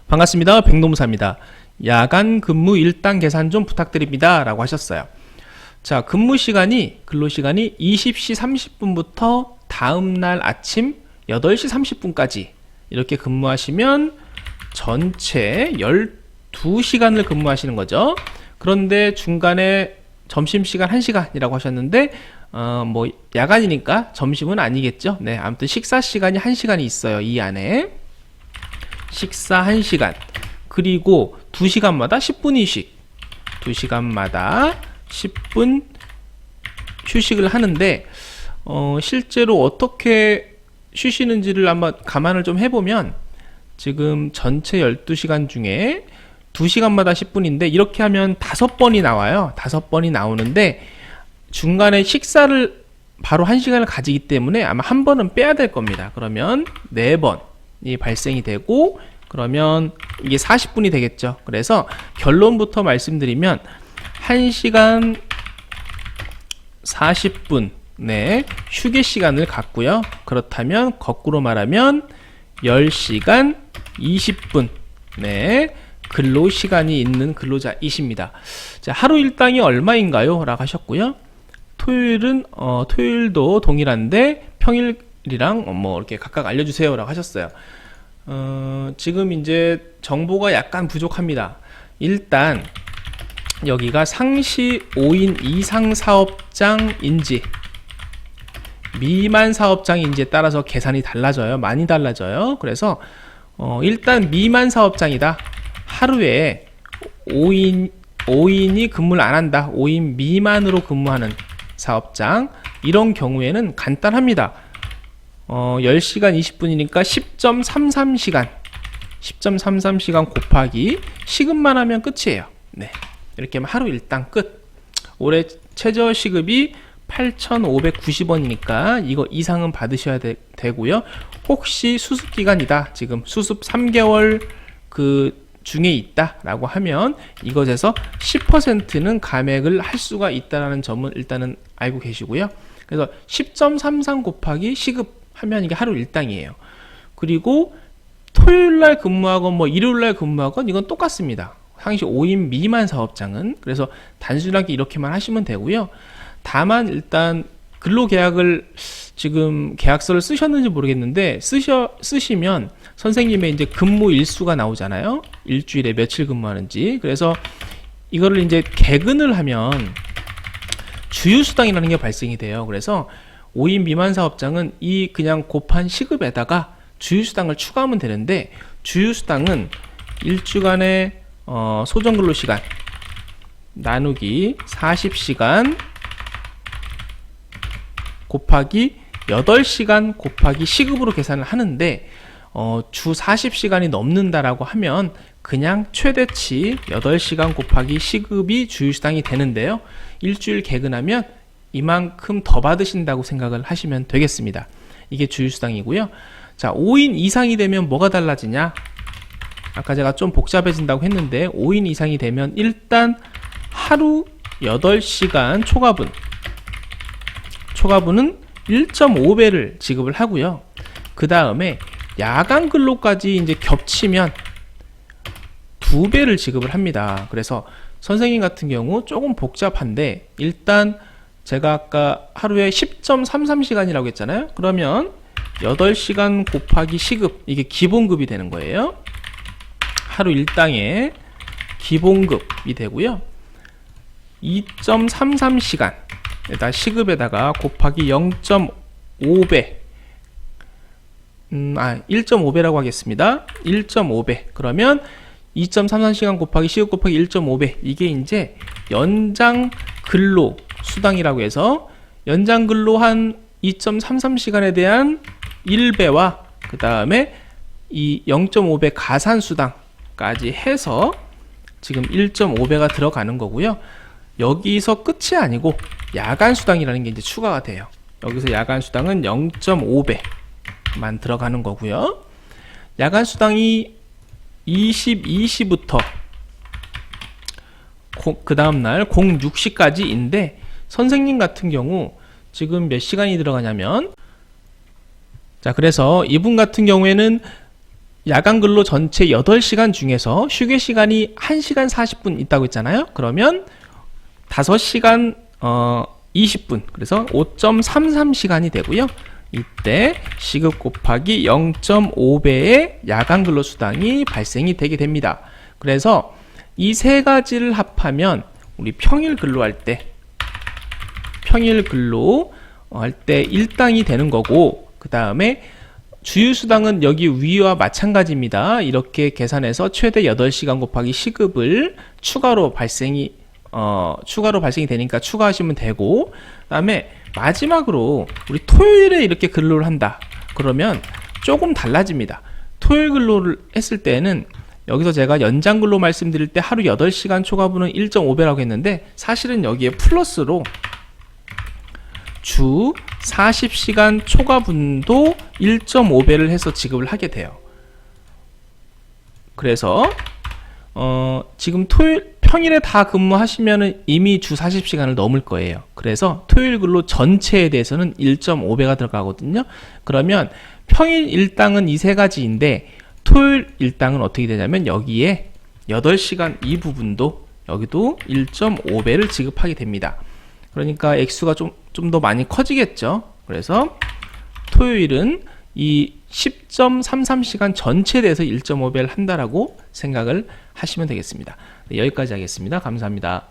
반갑습니다. 백노무사입니다. 야간 근무 일당 계산 좀 부탁드립니다. 라고 하셨어요. 자, 근무 시간이, 근로 시간이 20시 30분부터 다음날 아침 8시 30분까지 이렇게 근무하시면 전체 12시간을 근무하시는 거죠. 그런데 중간에 점심시간 1시간이라고 하셨는데 뭐 야간이니까 점심은 아니겠죠. 네, 아무튼 식사 시간이 1시간이 있어요. 이 안에 식사 1시간, 그리고 2시간마다 10분 휴식, 2시간마다 10분 휴식을 하는데 실제로 어떻게 쉬시는지를 한번 감안을 좀 해보면 지금 전체 12시간 중에 2시간마다 10분인데 이렇게 하면 5번이 나와요. 5번이 나오는데 중간에 식사를 바로 1시간을 가지기 때문에 아마 한 번은 빼야 될 겁니다. 그러면 4번이 발생이 되고 그러면 이게 40분이 되겠죠. 그래서 결론부터 말씀드리면 1시간 40분 네, 휴게 시간을 갖고요. 그렇다면 거꾸로 말하면 10시간 20분 네, 근로 시간이 있는 근로자이십니다. 자, 하루 일당이 얼마인가요? 라고 하셨고요. 토요일도 동일한데 평일이랑 뭐 이렇게 각각 알려주세요 라고 하셨어요. 지금 이제 정보가 약간 부족합니다. 일단 여기가 상시 5인 이상 사업장인지 미만 사업장인지에 따라서 계산이 달라져요. 많이 달라져요. 그래서 일단 미만 사업장이다. 하루에 5인이 근무를 안 한다. 5인 미만으로 근무하는 사업장, 이런 경우에는 간단합니다. 10시간 20분이니까 10.33시간 10.33시간 곱하기 시급만 하면 끝이에요. 네, 이렇게 하면 하루 일당 끝. 올해 최저 시급이 8,590원이니까 이거 이상은 받으셔야 되고요. 혹시 수습기간이다, 지금 수습 3개월 그 중에 있다 라고 하면 이것에서 10%는 감액을 할 수가 있다는 점은 일단은 알고 계시고요. 그래서 10.33 곱하기 시급 하면 이게 하루 일당이에요. 그리고 토요일날 근무하건 뭐 일요일날 지금하건 이건 똑같습니다. 상시 5인 미만 사업장은. 그래서 단순하게 이렇게만 하시면 되고요. 다만 일단 근로계약을 지금 계약서를 쓰셨는지 모르겠는데 쓰시면 선생님의 이제 근무 일수가 나오잖아요. 일주일에 며칠 근무하는지. 그래서 이거를 이제 개근을 하면 주휴수당이라는 게 발생이 돼요. 그래서 5인 미만 사업장은 이 그냥 곱한 시급에다가 주휴수당을 추가하면 되는데, 주휴수당은 일주간의 소정근로시간 나누기 40시간 곱하기 8시간 곱하기 시급으로 계산을 하는데 주 40시간이 넘는다라고 하면 그냥 최대치 8시간 곱하기 시급이 주휴수당이 되는데요. 일주일 개근하면 이만큼 더 받으신다고 생각을 하시면 되겠습니다. 이게 주휴수당이고요. 자, 5인 이상이 되면 뭐가 달라지냐? 아까 제가 좀 복잡해진다고 했는데 5인 이상이 되면 일단 하루 8시간 초과분은 1.5배를 지급을 하고요. 그 다음에 야간 근로까지 이제 겹치면 2배를 지급을 합니다. 그래서 선생님 같은 경우 조금 복잡한데 일단 제가 아까 하루에 10.33시간이라고 했잖아요. 그러면 8시간 곱하기 시급, 이게 기본급이 되는 거예요. 하루 일당의 기본급이 되고요. 2.33시간 에다 시급에다가 곱하기 0.5배 1.5배라고 하겠습니다. 1.5배 그러면 2.33시간 곱하기 시급 곱하기 1.5배, 이게 이제 연장 근로 수당이라고 해서 연장 근로 한 2.33시간에 대한 1배와 그 다음에 이 0.5배 가산 수당까지 해서 지금 1.5배가 들어가는 거고요. 여기서 끝이 아니고 야간 수당이라는 게 이제 추가가 돼요. 여기서 야간 수당은 0.5배만 들어가는 거고요. 야간 수당이 22시부터 그 다음날 06시까지인데 선생님 같은 경우 지금 몇 시간이 들어가냐면, 자, 그래서 이분 같은 경우에는 야간 근로 전체 8시간 중에서 휴게 시간이 1시간 40분 있다고 했잖아요. 그러면 5시간 20분, 그래서 5.33시간이 되고요. 이때 시급 곱하기 0.5배의 야간 근로 수당이 발생이 되게 됩니다. 그래서 이 세 가지를 합하면 우리 평일 근로할 때 일당이 되는 거고, 그 다음에 주휴수당은 여기 위와 마찬가지입니다. 이렇게 계산해서 최대 8시간 곱하기 시급을 추가로 발생이 되니까 추가하시면 되고, 그 다음에 마지막으로 우리 토요일에 이렇게 근로를 한다 그러면 조금 달라집니다. 토요일 근로를 했을 때는 여기서 제가 연장 근로 말씀드릴 때 하루 8시간 초과분은 1.5배라고 했는데, 사실은 여기에 플러스로 주 40시간 초과분도 1.5배를 해서 지급을 하게 돼요. 그래서 지금 평일에 다 근무하시면은 이미 주 40시간을 넘을 거예요. 그래서 토요일 근로 전체에 대해서는 1.5배가 들어가거든요. 그러면 평일 일당은 이 세 가지인데, 토요일 일당은 어떻게 되냐면 여기에 8시간 이 부분도 여기도 1.5배를 지급하게 됩니다. 그러니까 액수가 좀 더 많이 커지겠죠. 그래서 토요일은 이 10.33시간 전체에 대해서 1.5배를 한다라고 생각을 하시면 되겠습니다. 네, 여기까지 하겠습니다. 감사합니다.